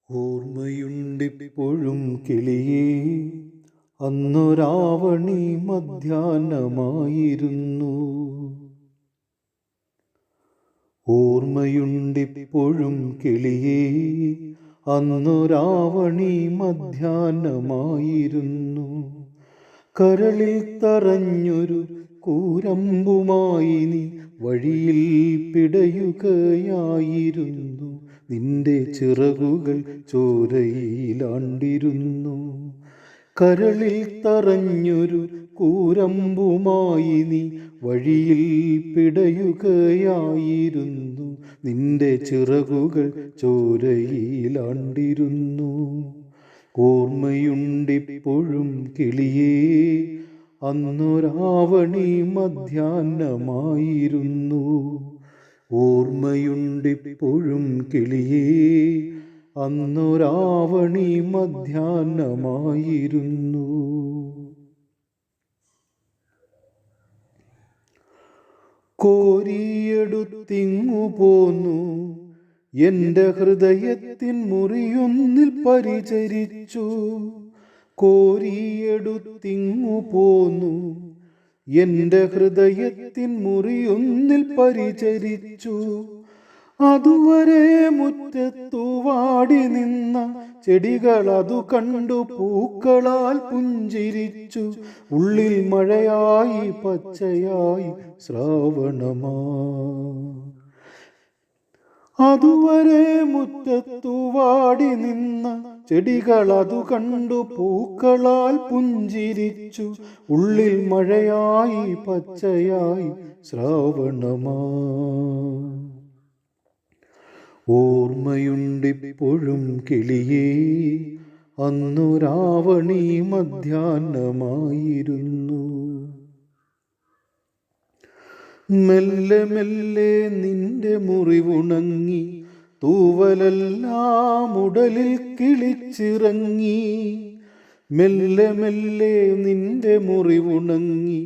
ഓർമ്മയുണ്ടിപ്പോഴും കിളിയേ, അന്നൊരാവണി മധ്യാഹ്നമായിരുന്നു. ഓർമ്മയുണ്ടിപ്പോഴും കിളിയേ, അന്നൊരാവണി മധ്യാഹ്നമായിരുന്നു. കരളിൽ തറഞ്ഞൊരു കൂരമ്പുമായി നീ വഴിയിൽ പിടയുകയായിരുന്നു. നിന്റെ ചിറകുകൾ ചോരയിലാണ്ടിരുന്നു. കരളിൽ തറഞ്ഞൊരു കൂരമ്പുമായി നീ വഴിയിൽ പിടയുകയായിരുന്നു. നിന്റെ ചിറകുകൾ ചോരയിലാണ്ടിരുന്നു. ഓർമ്മയുണ്ടിപ്പോഴും കിളിയേ, അന്നൊരാവണി മധ്യാഹ്നമായിരുന്നു. ഓർമ്മയുണ്ടിപ്പോഴും കിളിയേ, അന്നൊരാവണി മധ്യാഹ്നമായിരുന്നു. കോരിയെടുത്തിങ്ങു പോന്നു എൻ്റെ ഹൃദയത്തിൻ മുറിയൊന്നിൽ പരിചരിച്ചു. കോരിയെടുത്തിങ്ങു പോന്നു എൻ്റെ ഹൃദയത്തിൻ മുറിയൊന്നിൽ പരിചരിച്ചു. അതുവരെ മുറ്റത്തു വാടി നിന്ന ചെടികൾ അതു കണ്ടു പൂക്കളാൽ പുഞ്ചിരിച്ചു. ഉള്ളിൽ മഴയായി പച്ചയായി ശ്രാവണമാ. അതുവരെ മുറ്റത്തു വാടി നിന്ന ചെടികൾ അതു കണ്ടു പൂക്കളാൽ പുഞ്ചിരിച്ചു. ഉള്ളിൽ മഴയായി പച്ചയായി ശ്രാവണമാ. ഓർമ്മയുണ്ടിപ്പോഴും കിളിയേ, അന്നൊരാവണി മധ്യാഹ്നമായിരുന്നു. മെല്ലെ മെല്ലെ നിന്റെ മുറിവുണങ്ങി, തൂവലെല്ലാം ഉടലിൽ കിളിച്ചിറങ്ങി. മെല്ലെ മെല്ലെ നിന്റെ മുറിവുണങ്ങി,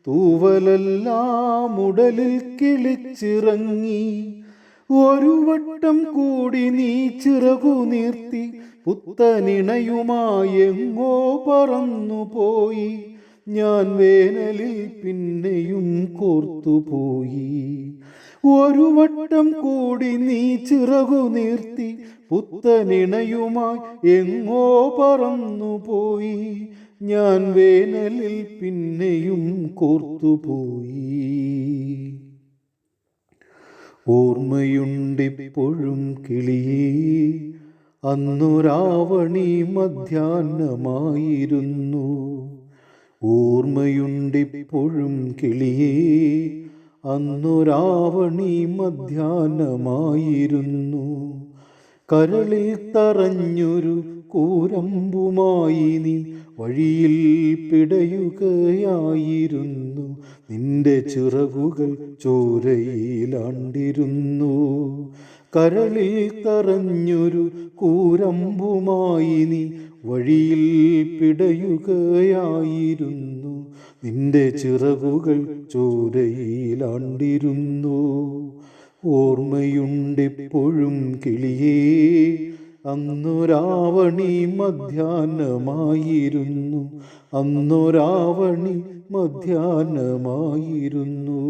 തൂവലെല്ലാം ഉടലിൽ കിളിച്ചിറങ്ങി. ഒരു വട്ടം കൂടി നീ ചിറകു നീർത്തി പുത്തനിണയുമായി എങ്ങോ പറന്നുപോയി. ഞാൻ വേനലിൽ പിന്നെയും കോർത്തുപോയി. ഒരു വട്ടം കൂടി നീ ചിറകു നീർത്തി പുത്തനിണയുമായി എങ്ങോ പറന്നുപോയി. ഞാൻ വേനലിൽ പിന്നെയും കോർത്തുപോയി. ഓർമ്മയുണ്ടിപ്പോഴും കിളിയേ, അന്നൊരാവണി മധ്യാഹ്നമായിരുന്നു. ഓർമ്മയുണ്ടിപ്പോഴും കിളിയേ, അന്നൊരാവണി മധ്യാഹ്നമായിരുന്നു. കരളിൽ തറഞ്ഞൊരു കൂരമ്പുമായി നീ വഴിയിൽ പിടയുകയായിരുന്നു. നിന്റെ ചിറകുകൾ ചോരയിലാണ്ടിരുന്നു. കരളിൽ തറഞ്ഞൊരു കൂരമ്പുമായി നീ വഴിയിൽ പിടയുകയായിരുന്നു. നിന്റെ ചിറകുകൾ ചോരയിലാണ്ടിരുന്നു. ഓർമ്മയുണ്ടിപ്പോഴും കിളിയേ, അന്നൊരാവണി മധ്യാഹ്നമായിരുന്നു. അന്നൊരാവണി മധ്യാഹ്നമായിരുന്നു.